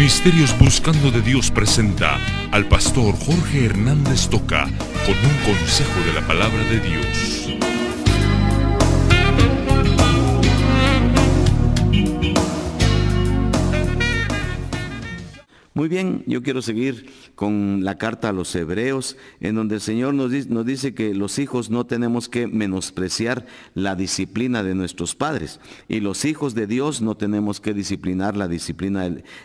Ministerios Buscando de Dios presenta al pastor Jorge Hernández Toca con un consejo de la palabra de Dios. Muy bien, yo quiero seguir con la carta a los Hebreos, en donde el Señor nos dice que los hijos no tenemos que menospreciar la disciplina de nuestros padres. Y los hijos de Dios no tenemos que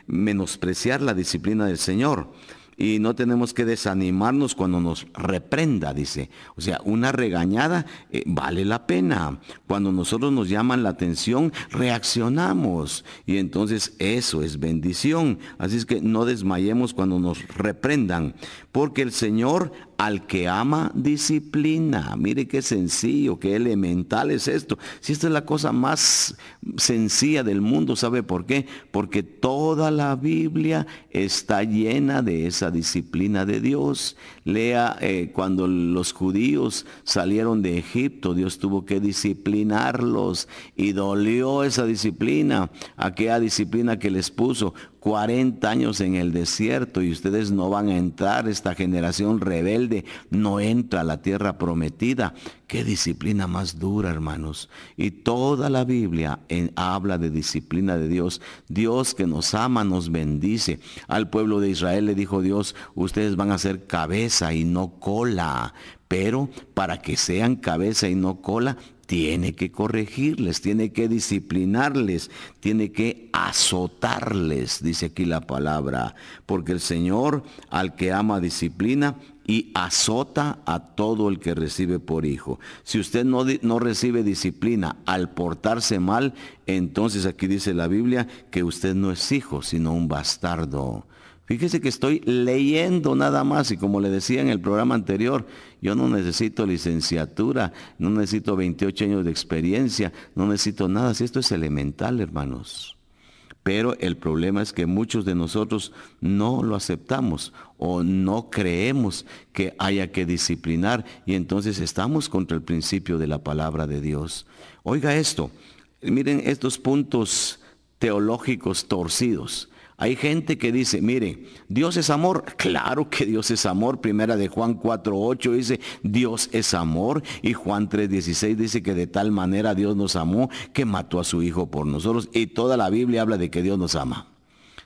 menospreciar la disciplina del Señor. Y no tenemos que desanimarnos cuando nos reprenda, dice. O sea, una regañada vale la pena. Cuando nosotros nos llaman la atención, reaccionamos. Y entonces eso es bendición. Así es que no desmayemos cuando nos reprendan. Porque el Señor al que ama disciplina. Mire qué sencillo, qué elemental es esto. Si esta es la cosa más sencilla del mundo, ¿sabe por qué? Porque toda la Biblia está llena de esa disciplina de Dios. Lea cuando los judíos salieron de Egipto, Dios tuvo que disciplinarlos y dolió esa disciplina, aquella disciplina que les puso 40 años en el desierto, y ustedes no van a entrar, esta generación rebelde no entra a la tierra prometida. Qué disciplina más dura, hermanos. Y toda la Biblia habla de disciplina de Dios. Dios que nos ama, nos bendice. Al pueblo de Israel le dijo Dios: ustedes van a ser cabeza y no cola. Pero para que sean cabeza y no cola, tiene que corregirles, tiene que disciplinarles, tiene que azotarles, dice aquí la palabra. Porque el Señor al que ama disciplina y azota a todo el que recibe por hijo. Si usted no recibe disciplina al portarse mal, entonces aquí dice la Biblia que usted no es hijo, sino un bastardo. Fíjese que estoy leyendo nada más, y como le decía en el programa anterior, yo no necesito licenciatura, no necesito 28 años de experiencia, no necesito nada. Si esto es elemental, hermanos. Pero el problema es que muchos de nosotros no lo aceptamos o no creemos que haya que disciplinar, y entonces estamos contra el principio de la palabra de Dios. Oiga esto, miren estos puntos teológicos torcidos. Hay gente que dice, mire, Dios es amor. Claro que Dios es amor. Primera de Juan 4:8 dice, Dios es amor. Y Juan 3:16 dice que de tal manera Dios nos amó que mató a su Hijo por nosotros. Y toda la Biblia habla de que Dios nos ama.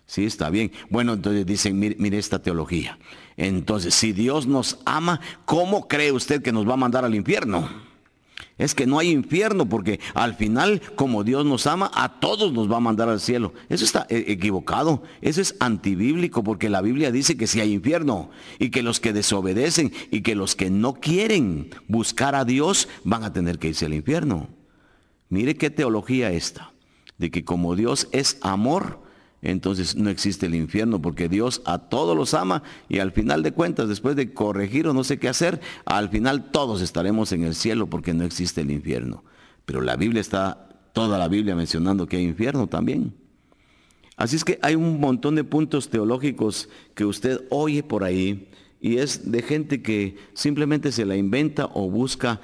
Sí, está bien. Bueno, entonces dicen, mire esta teología. Entonces, si Dios nos ama, ¿cómo cree usted que nos va a mandar al infierno? Es que no hay infierno, porque al final, como Dios nos ama, a todos nos va a mandar al cielo. Eso está equivocado, eso es antibíblico, porque la Biblia dice que sí hay infierno, y que los que desobedecen y que los que no quieren buscar a Dios van a tener que irse al infierno. Mire qué teología esta, de que como Dios es amor, entonces no existe el infierno, porque Dios a todos los ama, y al final de cuentas, después de corregir o no sé qué hacer, al final todos estaremos en el cielo, porque no existe el infierno. Pero la Biblia toda la Biblia mencionando que hay infierno también. Así es que hay un montón de puntos teológicos que usted oye por ahí, y es de gente que simplemente se la inventa o busca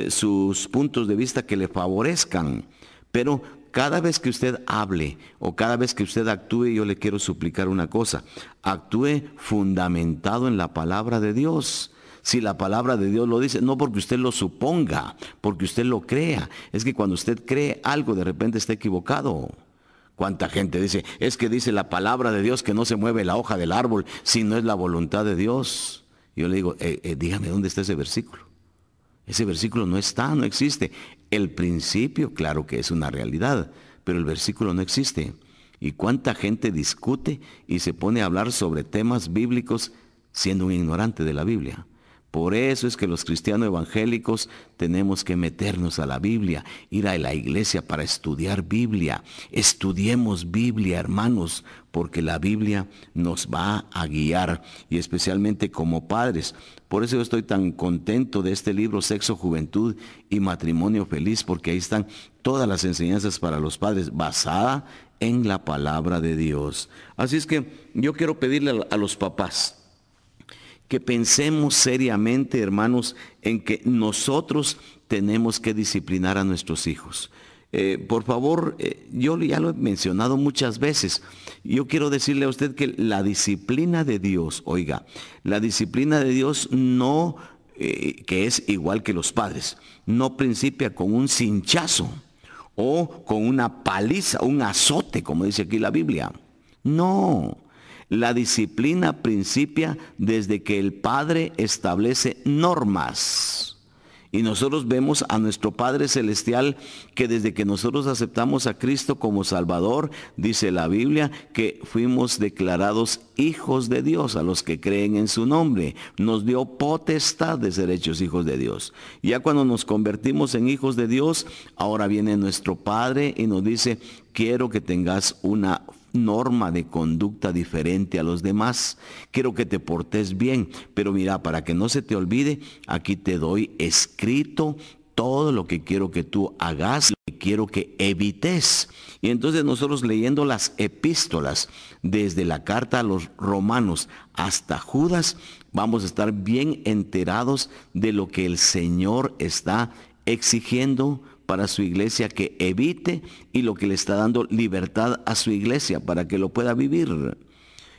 sus puntos de vista que le favorezcan. Pero cada vez que usted hable o cada vez que usted actúe, yo le quiero suplicar una cosa: actúe fundamentado en la palabra de Dios. Si la palabra de Dios lo dice, no porque usted lo suponga, porque usted lo crea. Es que cuando usted cree algo, de repente está equivocado. ¿Cuánta gente dice, es que dice la palabra de Dios que no se mueve la hoja del árbol si no es la voluntad de Dios? Yo le digo, dígame dónde está ese versículo. Ese versículo no está, no existe. El principio, claro que es una realidad, pero el versículo no existe. ¿Y cuánta gente discute y se pone a hablar sobre temas bíblicos siendo un ignorante de la Biblia? Por eso es que los cristianos evangélicos tenemos que meternos a la Biblia, ir a la iglesia para estudiar Biblia. Estudiemos Biblia, hermanos, porque la Biblia nos va a guiar, y especialmente como padres. Por eso yo estoy tan contento de este libro, Sexo, Juventud y Matrimonio Feliz, porque ahí están todas las enseñanzas para los padres, basada en la palabra de Dios. Así es que yo quiero pedirle a los papás que pensemos seriamente, hermanos, en que nosotros tenemos que disciplinar a nuestros hijos. Por favor, yo ya lo he mencionado muchas veces. Yo quiero decirle a usted que la disciplina de Dios, oiga, la disciplina de Dios no, que es igual que los padres, no principia con un cinchazo o con una paliza, un azote, como dice aquí la Biblia. No, la disciplina principia desde que el Padre establece normas. Y nosotros vemos a nuestro Padre Celestial que desde que nosotros aceptamos a Cristo como Salvador, dice la Biblia, que fuimos declarados hijos de Dios a los que creen en su nombre. Nos dio potestad de ser hechos hijos de Dios. Ya cuando nos convertimos en hijos de Dios, ahora viene nuestro Padre y nos dice, quiero que tengas una norma de conducta diferente a los demás. Quiero que te portes bien, pero mira, para que no se te olvide, aquí te doy escrito todo lo que quiero que tú hagas, lo que quiero que evites. Y entonces nosotros leyendo las epístolas, desde la carta a los romanos hasta Judas, vamos a estar bien enterados de lo que el Señor está exigiendo para su iglesia que evite y lo que le está dando libertad a su iglesia para que lo pueda vivir.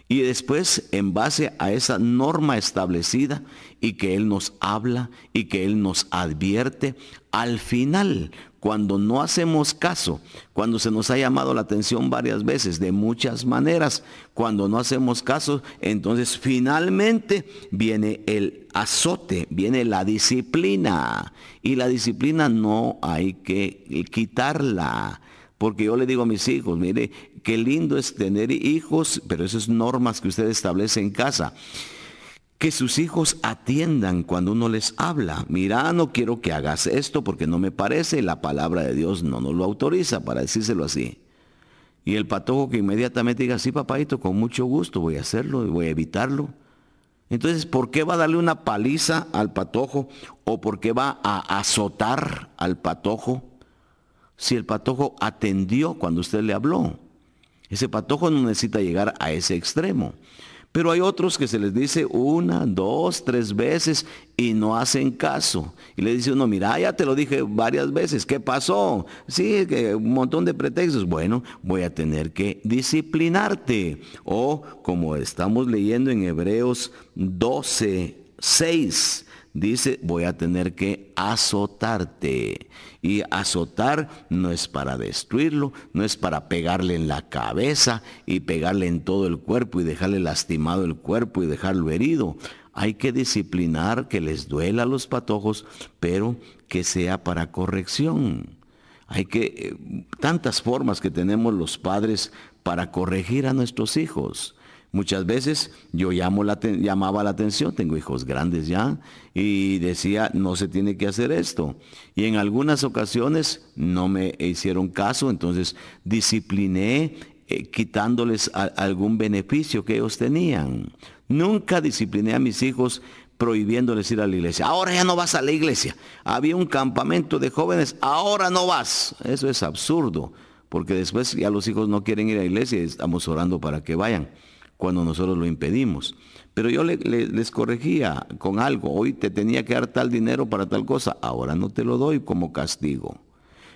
Y después, en base a esa norma establecida y que Él nos habla y que Él nos advierte, al final, cuando no hacemos caso, cuando se nos ha llamado la atención varias veces, de muchas maneras, cuando no hacemos caso, entonces finalmente viene el azote, viene la disciplina. Y la disciplina no hay que quitarla. Porque yo le digo a mis hijos, mire, qué lindo es tener hijos, pero esas normas que usted establece en casa. Que sus hijos atiendan cuando uno les habla. Mira, no quiero que hagas esto porque no me parece, la palabra de Dios no nos lo autoriza, para decírselo así. Y el patojo que inmediatamente diga, sí, papadito, con mucho gusto voy a hacerlo y voy a evitarlo. Entonces, ¿por qué va a darle una paliza al patojo o por qué va a azotar al patojo? Si el patojo atendió cuando usted le habló. Ese patojo no necesita llegar a ese extremo. Pero hay otros que se les dice 1, 2, 3 veces y no hacen caso. Y le dice uno, mira, ya te lo dije varias veces, ¿qué pasó? Sí, que un montón de pretextos. Bueno, voy a tener que disciplinarte. O como estamos leyendo en Hebreos 12, 6, dice, voy a tener que azotarte. Y azotar no es para destruirlo, no es para pegarle en la cabeza y pegarle en todo el cuerpo y dejarle lastimado el cuerpo y dejarlo herido. Hay que disciplinar, que les duela a los patojos, pero que sea para corrección. Hay que, tantas formas que tenemos los padres para corregir a nuestros hijos. Muchas veces yo llamaba la atención, tengo hijos grandes ya, y decía, no se tiene que hacer esto. Y en algunas ocasiones no me hicieron caso, entonces discipliné quitándoles algún beneficio que ellos tenían. Nunca discipliné a mis hijos prohibiéndoles ir a la iglesia. Ahora ya no vas a la iglesia. Había un campamento de jóvenes, ahora no vas. Eso es absurdo, porque después ya los hijos no quieren ir a la iglesia y estamos orando para que vayan, cuando nosotros lo impedimos. Pero yo les corregía con algo. Hoy te tenía que dar tal dinero para tal cosa, ahora no te lo doy como castigo.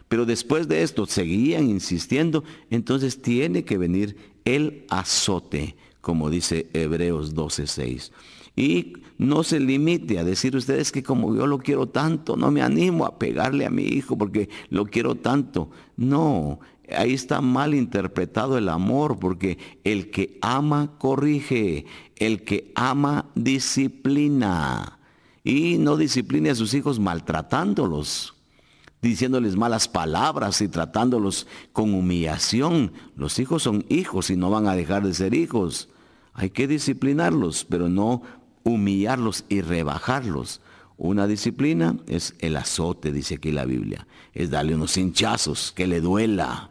Pero después de esto seguían insistiendo, entonces tiene que venir el azote, como dice Hebreos 12:6. Y no se limite a decir ustedes que como yo lo quiero tanto, no me animo a pegarle a mi hijo porque lo quiero tanto. No, ahí está mal interpretado el amor, porque el que ama corrige, el que ama disciplina. Y no discipline a sus hijos maltratándolos, diciéndoles malas palabras y tratándolos con humillación. Los hijos son hijos y no van a dejar de ser hijos. Hay que disciplinarlos, pero no humillarlos y rebajarlos. Una disciplina es el azote, dice aquí la Biblia. Es darle unos hinchazos, que le duela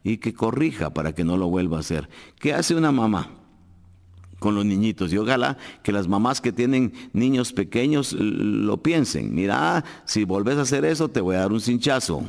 y que corrija para que no lo vuelva a hacer. ¿Qué hace una mamá con los niñitos? Y ojalá que las mamás que tienen niños pequeños lo piensen. Mira, si volvés a hacer eso, te voy a dar un cinchazo.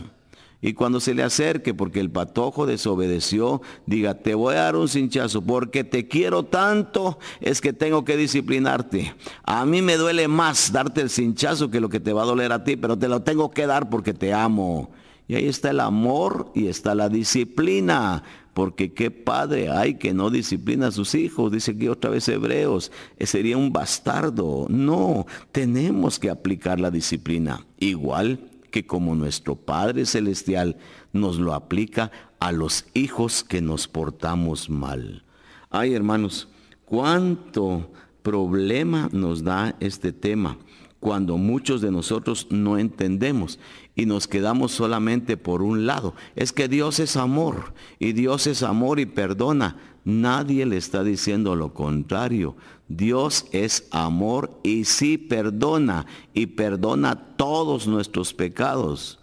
Y cuando se le acerque, porque el patojo desobedeció, diga, te voy a dar un cinchazo, porque te quiero tanto, es que tengo que disciplinarte. A mí me duele más darte el cinchazo que lo que te va a doler a ti, pero te lo tengo que dar porque te amo. Y ahí está el amor y está la disciplina. Porque qué padre hay que no disciplina a sus hijos. Dice aquí otra vez Hebreos, sería un bastardo. No, tenemos que aplicar la disciplina. Igual que como nuestro Padre Celestial nos lo aplica a los hijos que nos portamos mal. Ay, hermanos, cuánto problema nos da este tema cuando muchos de nosotros no entendemos y nos quedamos solamente por un lado. Es que Dios es amor y Dios es amor y perdona. Nadie le está diciendo lo contrario. Dios es amor y sí perdona y perdona todos nuestros pecados.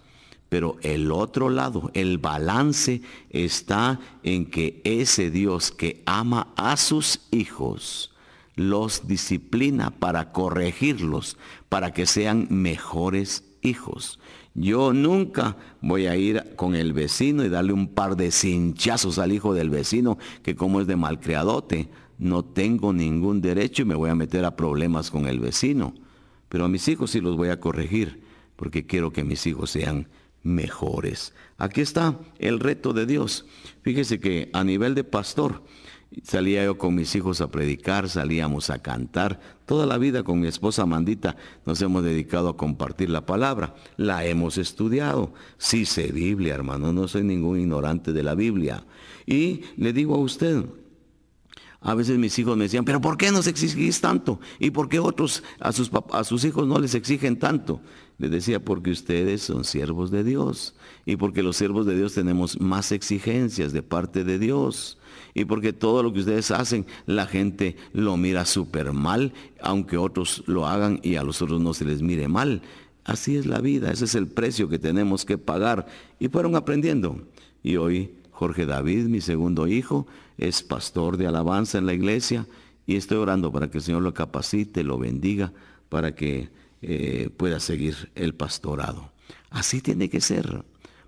Pero el otro lado, el balance está en que ese Dios que ama a sus hijos los disciplina para corregirlos, para que sean mejores hijos. Yo nunca voy a ir con el vecino y darle un par de cinchazos al hijo del vecino, que como es de malcriadote, no tengo ningún derecho y me voy a meter a problemas con el vecino. Pero a mis hijos sí los voy a corregir, porque quiero que mis hijos sean mejores. Aquí está el reto de Dios. Fíjese que a nivel de pastor, salía yo con mis hijos a predicar, salíamos a cantar. Toda la vida con mi esposa Amandita nos hemos dedicado a compartir la palabra. La hemos estudiado. Sí sé Biblia, hermano, no soy ningún ignorante de la Biblia. Y le digo a usted, a veces mis hijos me decían, pero ¿por qué nos exigís tanto? ¿Y por qué otros a sus hijos no les exigen tanto? Les decía, porque ustedes son siervos de Dios. Y porque los siervos de Dios tenemos más exigencias de parte de Dios. Y porque todo lo que ustedes hacen, la gente lo mira súper mal, aunque otros lo hagan y a los otros no se les mire mal. Así es la vida, ese es el precio que tenemos que pagar. Y fueron aprendiendo. Y hoy Jorge David, mi segundo hijo, es pastor de alabanza en la iglesia. Y estoy orando para que el Señor lo capacite, lo bendiga, para que pueda seguir el pastorado. Así tiene que ser.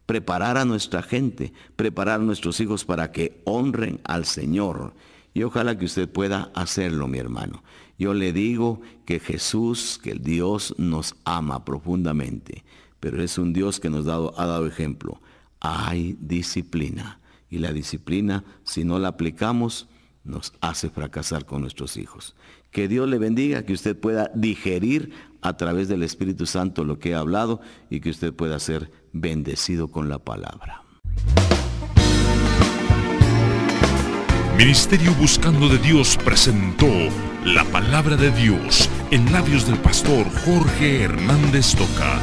Preparar a nuestra gente, preparar a nuestros hijos para que honren al Señor. Y ojalá que usted pueda hacerlo, mi hermano. Yo le digo que Jesús, que el Dios nos ama profundamente, pero es un Dios que nos ha dado ejemplo. Hay disciplina. Y la disciplina, si no la aplicamos, nos hace fracasar con nuestros hijos. Que Dios le bendiga, que usted pueda digerir a través del Espíritu Santo lo que he hablado y que usted pueda ser bendecido con la palabra. Ministerio Buscando de Dios presentó la palabra de Dios en labios del pastor Jorge Hernández Toca.